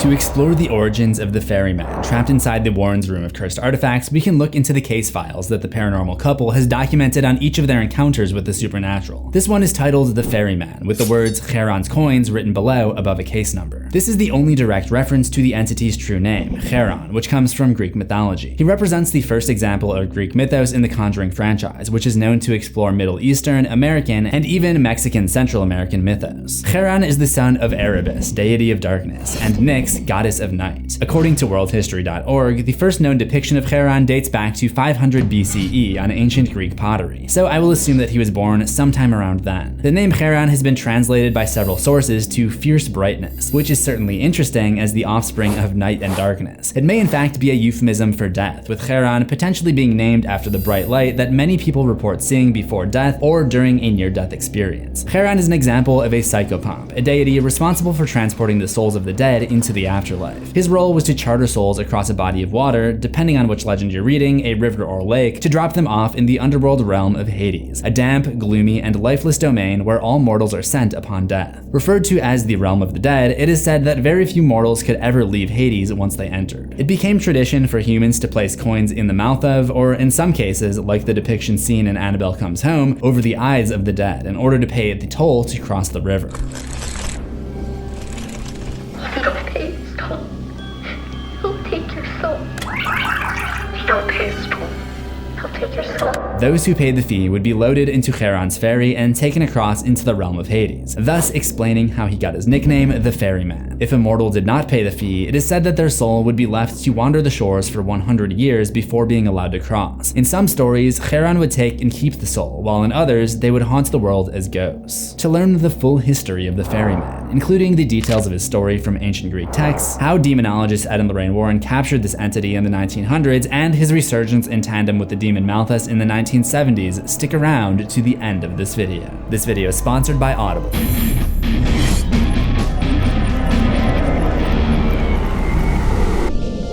To explore the origins of the Ferryman trapped inside the Warren's room of cursed artifacts, we can look into the case files that the paranormal couple has documented on each of their encounters with the supernatural. This one is titled The Ferryman, with the words Charon's coins written below above a case number. This is the only direct reference to the entity's true name, Kharon, which comes from Greek mythology. He represents the first example of Greek mythos in the Conjuring franchise, which is known to explore Middle Eastern, American, and even Mexican Central American mythos. Kharon is the son of Erebus, deity of darkness, and Nyx, goddess of night. According to worldhistory.org, the first known depiction of Kharon dates back to 500 BCE on ancient Greek pottery, so I will assume that he was born sometime around then. The name Kharon has been translated by several sources to fierce brightness, which is certainly interesting as the offspring of night and darkness. It may in fact be a euphemism for death, with Kharon potentially being named after the bright light that many people report seeing before death or during a near-death experience. Kharon is an example of a psychopomp, a deity responsible for transporting the souls of the dead into the afterlife. His role was to charter souls across a body of water, depending on which legend you're reading, a river or lake, to drop them off in the underworld realm of Hades, a damp, gloomy, and lifeless domain where all mortals are sent upon death. Referred to as the realm of the dead, it is said that very few mortals could ever leave Hades once they entered. It became tradition for humans to place coins in the mouth of, or in some cases, like the depiction seen in Annabelle Comes Home, over the eyes of the dead in order to pay the toll to cross the river. If you don't pay his toll, he'll take your soul. If you don't pay his toll, he'll take your soul. Those who paid the fee would be loaded into Charon's ferry and taken across into the realm of Hades, thus explaining how he got his nickname, the Ferryman. If a mortal did not pay the fee, it is said that their soul would be left to wander the shores for 100 years before being allowed to cross. In some stories, Charon would take and keep the soul, while in others, they would haunt the world as ghosts. To learn the full history of the Ferryman, including the details of his story from ancient Greek texts, how demonologist Ed and Lorraine Warren captured this entity in the 1900s, and his resurgence in tandem with the demon Malthus in the 1970s, stick around to the end of this video. This video is sponsored by Audible.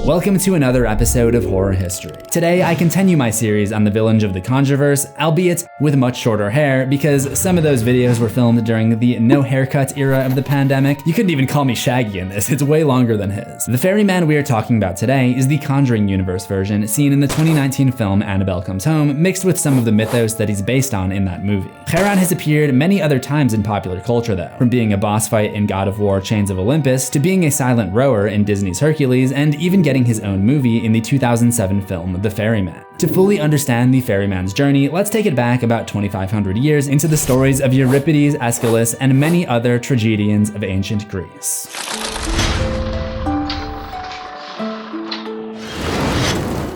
Welcome to another episode of Horror History. Today, I continue my series on the villains of the Conjurverse, albeit with much shorter hair, because some of those videos were filmed during the no haircut era of the pandemic. You couldn't even call me Shaggy in this, it's way longer than his. The Ferryman we are talking about today is the Conjuring universe version seen in the 2019 film Annabelle Comes Home, mixed with some of the mythos that he's based on in that movie. Kharon has appeared many other times in popular culture though, from being a boss fight in God of War Chains of Olympus, to being a silent rower in Disney's Hercules, and even getting his own movie in the 2007 film The Ferryman. To fully understand the Ferryman's journey, let's take it back about 2,500 years into the stories of Euripides, Aeschylus, and many other tragedians of ancient Greece.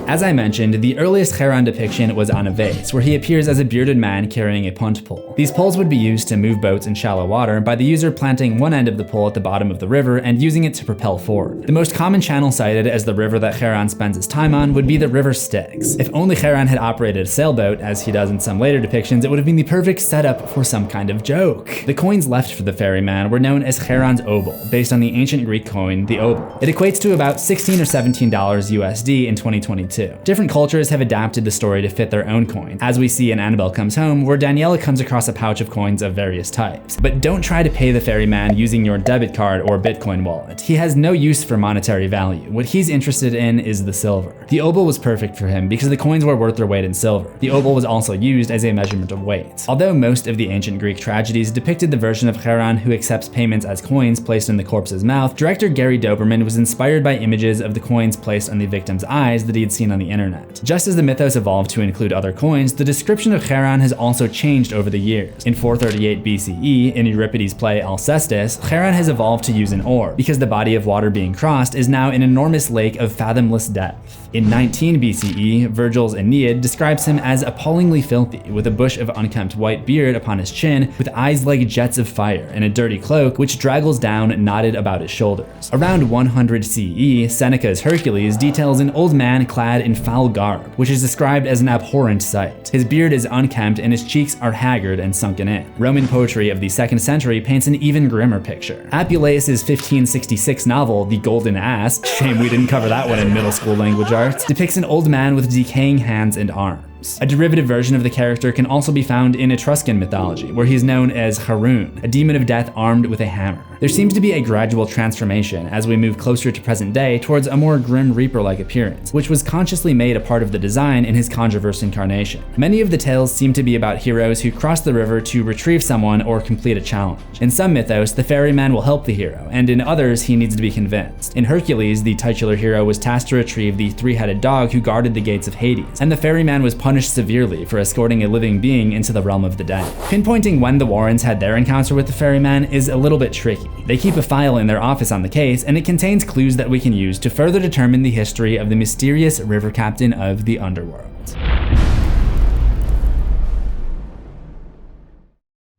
As I mentioned, the earliest Kharon depiction was on a vase, where he appears as a bearded man carrying a punt pole. These poles would be used to move boats in shallow water by the user planting one end of the pole at the bottom of the river and using it to propel forward. The most common channel cited as the river that Kharon spends his time on would be the river Styx. If only Kharon had operated a sailboat, as he does in some later depictions, it would have been the perfect setup for some kind of joke. The coins left for the Ferryman were known as Charon's Obol, based on the ancient Greek coin, the Obol. It equates to about $16 or $17 USD in 2022. Different cultures have adapted the story to fit their own coin, as we see in Annabelle Comes Home, where Daniela comes across a pouch of coins of various types. But don't try to pay the Ferryman using your debit card or Bitcoin wallet. He has no use for monetary value. What he's interested in is the silver. The Obol was perfect for him because the coins were worth their weight in silver. The Obol was also used as a measurement of weight. Although most of the ancient Greek tragedies depicted the version of Kharon who accepts payments as coins placed in the corpse's mouth, director Gary Doberman was inspired by images of the coins placed on the victim's eyes that he had seen on the internet. Just as the mythos evolved to include other coins, the description of Kharon has also changed over the years. In 438 BCE, in Euripides' play Alcestis, Kharon has evolved to use an oar, because the body of water being crossed is now an enormous lake of fathomless depth. In 19 BCE, Virgil's Aeneid describes him as appallingly filthy, with a bush of unkempt white beard upon his chin, with eyes like jets of fire, and a dirty cloak which draggles down knotted about his shoulders. Around 100 CE, Seneca's Hercules details an old man clad in foul garb, which is described as an abhorrent sight. His beard is unkempt and his cheeks are haggard and sunken in. Roman poetry of the 2nd century paints an even grimmer picture. Apuleius' 1566 novel, The Golden Ass, shame we didn't cover that one in middle school language arts, depicts an old man with decaying hands and arms. catacombs. A derivative version of the character can also be found in Etruscan mythology, where he's known as Kharon, a demon of death armed with a hammer. There seems to be a gradual transformation as we move closer to present day towards a more Grim Reaper-like appearance, which was consciously made a part of the design in his Conjurverse incarnation. Many of the tales seem to be about heroes who cross the river to retrieve someone or complete a challenge. In some mythos, the ferryman will help the hero, and in others, he needs to be convinced. In Hercules, the titular hero was tasked to retrieve the three-headed dog who guarded the gates of Hades, and the ferryman was punished severely for escorting a living being into the realm of the dead. Pinpointing when the Warrens had their encounter with the ferryman is a little bit tricky. They keep a file in their office on the case, and it contains clues that we can use to further determine the history of the mysterious river captain of the underworld.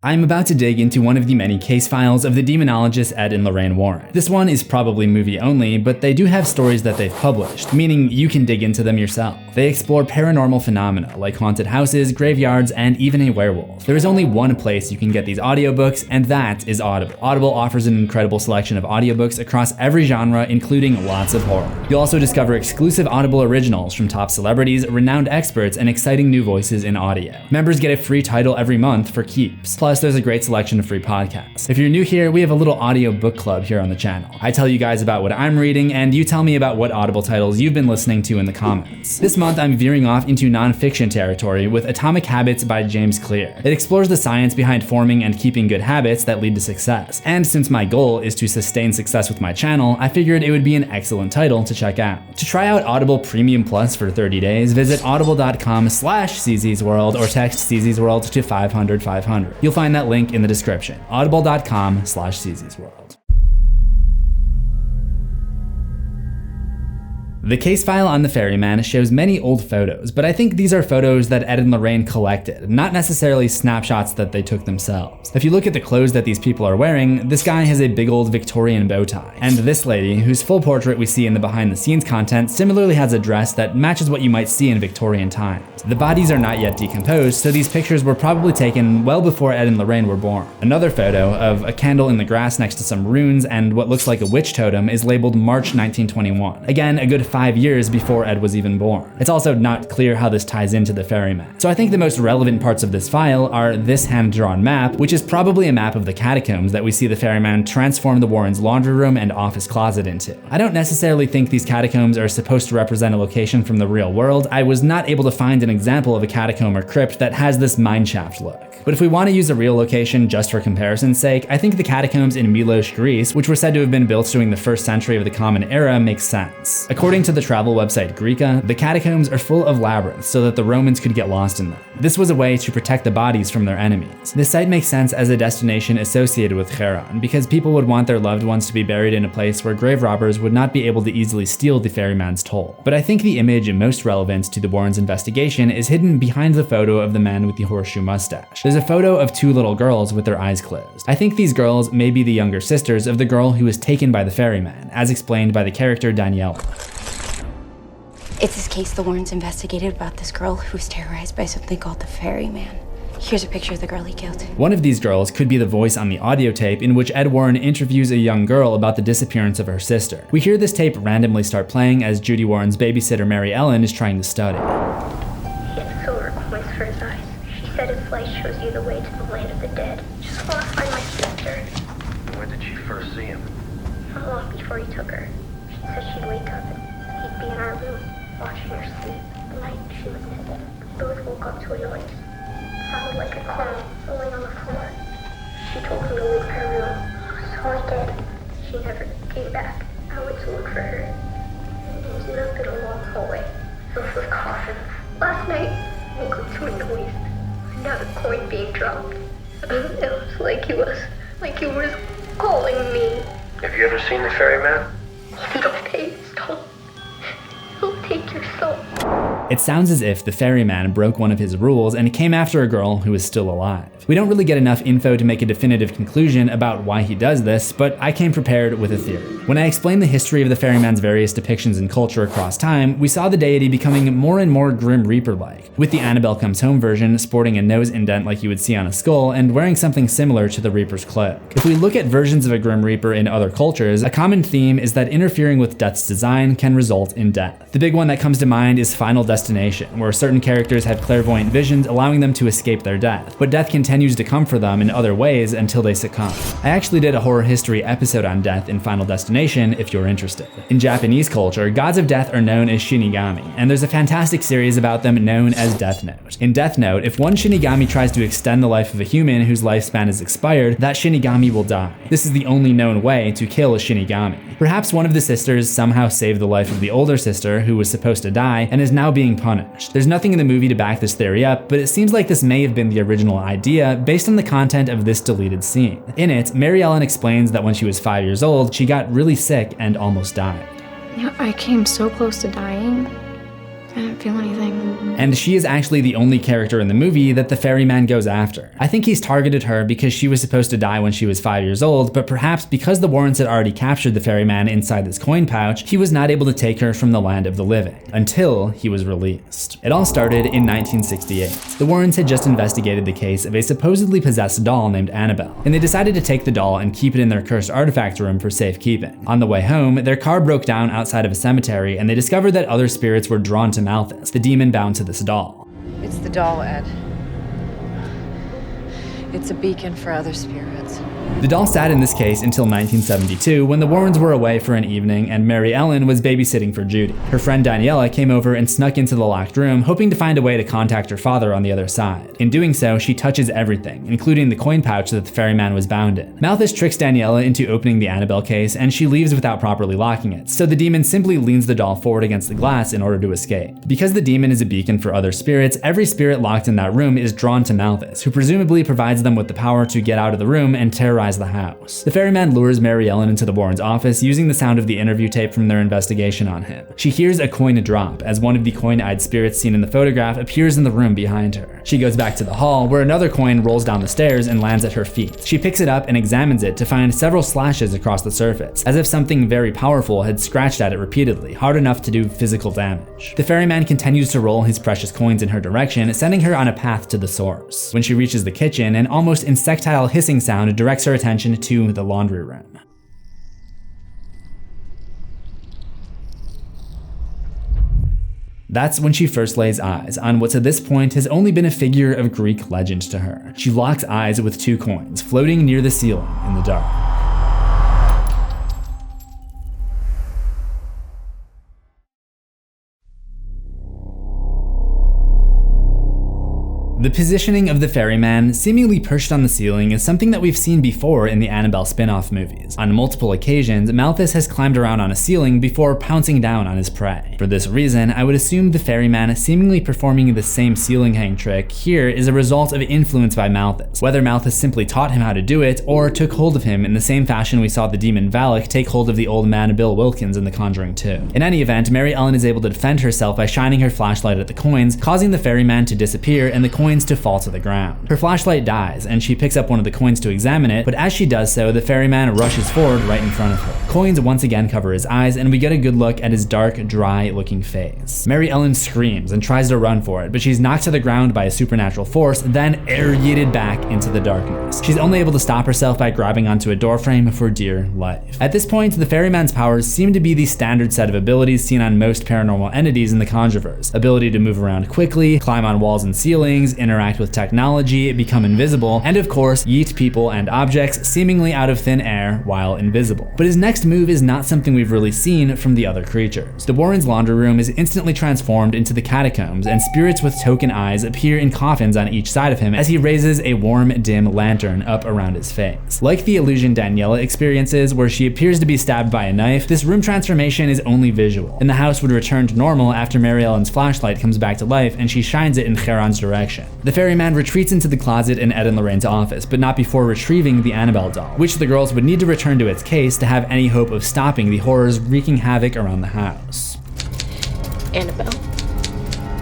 I'm about to dig into one of the many case files of the demonologists Ed and Lorraine Warren. This one is probably movie only, but they do have stories that they've published, meaning you can dig into them yourself. They explore paranormal phenomena like haunted houses, graveyards, and even a werewolf. There is only one place you can get these audiobooks, and that is Audible. Audible offers an incredible selection of audiobooks across every genre, including lots of horror. You'll also discover exclusive Audible originals from top celebrities, renowned experts, and exciting new voices in audio. Members get a free title every month for keeps. Plus, there's a great selection of free podcasts. If you're new here, we have a little audio book club here on the channel. I tell you guys about what I'm reading, and you tell me about what Audible titles you've been listening to in the comments. This month, I'm veering off into non-fiction territory with Atomic Habits by James Clear. It explores the science behind forming and keeping good habits that lead to success. And since my goal is to sustain success with my channel, I figured it would be an excellent title to check out. To try out Audible Premium Plus for 30 days, visit audible.com/CZsWorld or text CZsWorld to 500-500. You'll find that link in the description, audible.com/CZsWorld. The case file on the ferryman shows many old photos, but I think these are photos that Ed and Lorraine collected, not necessarily snapshots that they took themselves. If you look at the clothes that these people are wearing, this guy has a big old Victorian bow tie, and this lady, whose full portrait we see in the behind the scenes content, similarly has a dress that matches what you might see in Victorian times. The bodies are not yet decomposed, so these pictures were probably taken well before Ed and Lorraine were born. Another photo of a candle in the grass next to some runes and what looks like a witch totem is labeled March 1921. Again, a good 5 years before Ed was even born. It's also not clear how this ties into the ferryman. So I think the most relevant parts of this file are this hand-drawn map, which is probably a map of the catacombs that we see the ferryman transform the Warrens' laundry room and office closet into. I don't necessarily think these catacombs are supposed to represent a location from the real world. I was not able to find an example of a catacomb or crypt that has this mineshaft look. But if we want to use a real location just for comparison's sake, I think the catacombs in Milos, Greece, which were said to have been built during the 1st century of the Common Era, makes sense. According to the travel website Greeka, the catacombs are full of labyrinths so that the Romans could get lost in them. This was a way to protect the bodies from their enemies. This site makes sense as a destination associated with Charon, because people would want their loved ones to be buried in a place where grave robbers would not be able to easily steal the ferryman's toll. But I think the image most relevant to the Warrens' investigation is hidden behind the photo of the man with the horseshoe mustache. There's a photo of 2 little girls with their eyes closed. I think these girls may be the younger sisters of the girl who was taken by the ferryman, as explained by the character Daniela. It's this case the Warrens investigated about this girl who was terrorized by something called the Ferryman. Here's a picture of the girl he killed. One of these girls could be the voice on the audio tape in which Ed Warren interviews a young girl about the disappearance of her sister. We hear this tape randomly start playing as Judy Warren's babysitter Mary Ellen is trying to study. He had silver coins for his eyes. She said his light shows you the way to the land of the dead. Just want to find my sister. When did she first see him? Not long before he took her. She said she'd wake up and he'd be in our room, watching her sleep. The night she was missing, we both woke up to a noise. It sounded like a clown rolling on the floor. She told him to leave her room, so I did. She never came back. I went to look for her. It ended up in a long hallway, filled with coffins. Last night, I woke up to a noise. Not a coin being dropped. It was like he was calling me. Have you ever seen the ferryman? If you don't pay his toll, he'll take your soul. It sounds as if the ferryman broke one of his rules and came after a girl who is still alive. We don't really get enough info to make a definitive conclusion about why he does this, but I came prepared with a theory. When I explained the history of the ferryman's various depictions in culture across time, we saw the deity becoming more and more Grim Reaper-like, with the Annabelle Comes Home version sporting a nose indent like you would see on a skull and wearing something similar to the Reaper's cloak. If we look at versions of a Grim Reaper in other cultures, a common theme is that interfering with death's design can result in death. The big one that comes to mind is Final Destination Destination, where certain characters have clairvoyant visions allowing them to escape their death, but death continues to come for them in other ways until they succumb. I actually did a horror history episode on death in Final Destination if you're interested. In Japanese culture, gods of death are known as Shinigami, and there's a fantastic series about them known as Death Note. In Death Note, if one Shinigami tries to extend the life of a human whose lifespan is expired, that Shinigami will die. This is the only known way to kill a Shinigami. Perhaps one of the sisters somehow saved the life of the older sister who was supposed to die and is now being punished. There's nothing in the movie to back this theory up, but it seems like this may have been the original idea based on the content of this deleted scene. In it, Mary Ellen explains that when she was 5 years old, she got really sick and almost died. Yeah, I came so close to dying. I didn't feel anything. And she is actually the only character in the movie that the Ferryman goes after. I think he's targeted her because she was supposed to die when she was 5 years old, but perhaps because the Warrens had already captured the Ferryman inside this coin pouch, he was not able to take her from the land of the living, until he was released. It all started in 1968. The Warrens had just investigated the case of a supposedly possessed doll named Annabelle, and they decided to take the doll and keep it in their cursed artifact room for safekeeping. On the way home, their car broke down outside of a cemetery, and they discovered that other spirits were drawn to Malthus, the demon bound to this doll. It's the doll, Ed. It's a beacon for other spirits. The doll sat in this case until 1972 when the Warrens were away for an evening and Mary Ellen was babysitting for Judy. Her friend Daniela came over and snuck into the locked room, hoping to find a way to contact her father on the other side. In doing so, she touches everything, including the coin pouch that the Ferryman was bound in. Malthus tricks Daniela into opening the Annabelle case and she leaves without properly locking it, so the demon simply leans the doll forward against the glass in order to escape. Because the demon is a beacon for other spirits, every spirit locked in that room is drawn to Malthus, who presumably provides them with the power to get out of the room and terrorize the house. The Ferryman lures Mary Ellen into the Warrens' office using the sound of the interview tape from their investigation on him. She hears a coin drop as one of the coin-eyed spirits seen in the photograph appears in the room behind her. She goes back to the hall where another coin rolls down the stairs and lands at her feet. She picks it up and examines it to find several slashes across the surface, as if something very powerful had scratched at it repeatedly, hard enough to do physical damage. The Ferryman continues to roll his precious coins in her direction, sending her on a path to the source. When she reaches the kitchen, an almost insectile hissing sound directs her attention to the laundry room. That's when she first lays eyes on what to this point has only been a figure of Greek legend to her. She locks eyes with two coins floating near the ceiling in the dark. The positioning of the Ferryman, seemingly perched on the ceiling, is something that we've seen before in the Annabelle spin-off movies. On multiple occasions, Malthus has climbed around on a ceiling before pouncing down on his prey. For this reason, I would assume the Ferryman seemingly performing the same ceiling hang trick here is a result of influence by Malthus, whether Malthus simply taught him how to do it or took hold of him in the same fashion we saw the demon Valak take hold of the old man Bill Wilkins in The Conjuring 2. In any event, Mary Ellen is able to defend herself by shining her flashlight at the coins, causing the Ferryman to disappear and the coins to fall to the ground. Her flashlight dies, and she picks up one of the coins to examine it, but as she does so, the Ferryman rushes forward right in front of her. Coins once again cover his eyes, and we get a good look at his dark, dry-looking face. Mary Ellen screams and tries to run for it, but she's knocked to the ground by a supernatural force, then air-yeeted back into the darkness. She's only able to stop herself by grabbing onto a doorframe for dear life. At this point, the Ferryman's powers seem to be the standard set of abilities seen on most paranormal entities in the Conjurverse. Ability to move around quickly, climb on walls and ceilings, interact with technology, become invisible, and of course, yeet people and objects seemingly out of thin air while invisible. But his next move is not something we've really seen from the other creatures. The Warrens' laundry room is instantly transformed into the Catacombs, and spirits with token eyes appear in coffins on each side of him as he raises a warm, dim lantern up around his face. Like the illusion Daniela experiences, where she appears to be stabbed by a knife, this room transformation is only visual, and the house would return to normal after Mary Ellen's flashlight comes back to life and she shines it in Kharon's direction. The Ferryman retreats into the closet in Ed and Lorraine's office, but not before retrieving the Annabelle doll, which the girls would need to return to its case to have any hope of stopping the horrors wreaking havoc around the house. Annabelle,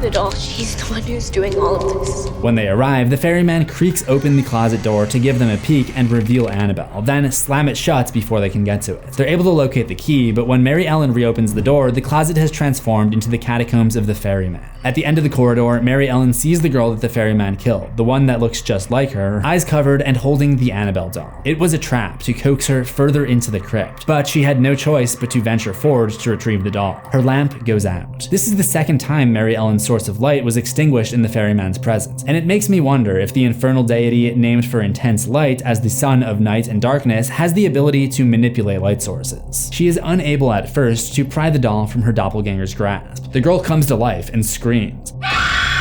the doll. She's the one who's doing all of this. When they arrive, the ferryman creaks open the closet door to give them a peek and reveal Annabelle, then slam it shut before they can get to it. They're able to locate the key, but when Mary Ellen reopens the door, the closet has transformed into the catacombs of the ferryman. At the end of the corridor, Mary Ellen sees the girl that the ferryman killed, the one that looks just like her, eyes covered and holding the Annabelle doll. It was a trap to coax her further into the crypt, but she had no choice but to venture forward to retrieve the doll. Her lamp goes out. This is the second time Mary Ellen's source of light was extinguished in the ferryman's presence, and it makes me wonder if the infernal deity named for intense light as the son of night and darkness has the ability to manipulate light sources. She is unable at first to pry the doll from her doppelganger's grasp. The girl comes to life and screams.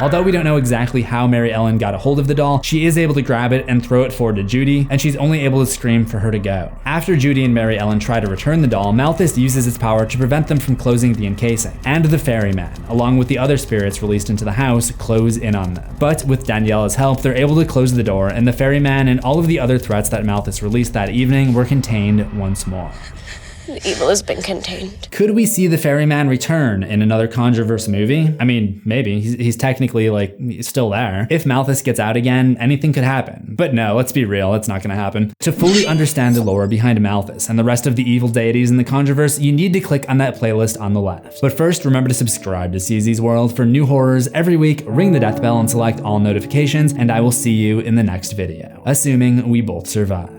Although we don't know exactly how Mary Ellen got a hold of the doll, she is able to grab it and throw it forward to Judy, and she's only able to scream for her to go. After Judy and Mary Ellen try to return the doll, Malthus uses its power to prevent them from closing the encasing, and the ferryman, along with the other spirits released into the house, close in on them. But with Daniela's help, they're able to close the door, and the ferryman and all of the other threats that Malthus released that evening were contained once more. The evil has been contained. Could we see the ferryman return in another Conjurverse movie? I mean, maybe. He's technically, still there. If Malthus gets out again, anything could happen. But no, let's be real, it's not gonna happen. To fully understand the lore behind Malthus and the rest of the evil deities in the Conjurverse, you need to click on that playlist on the left. But first, remember to subscribe to CZsWorld for new horrors every week, ring the death bell and select all notifications, and I will see you in the next video. Assuming we both survive.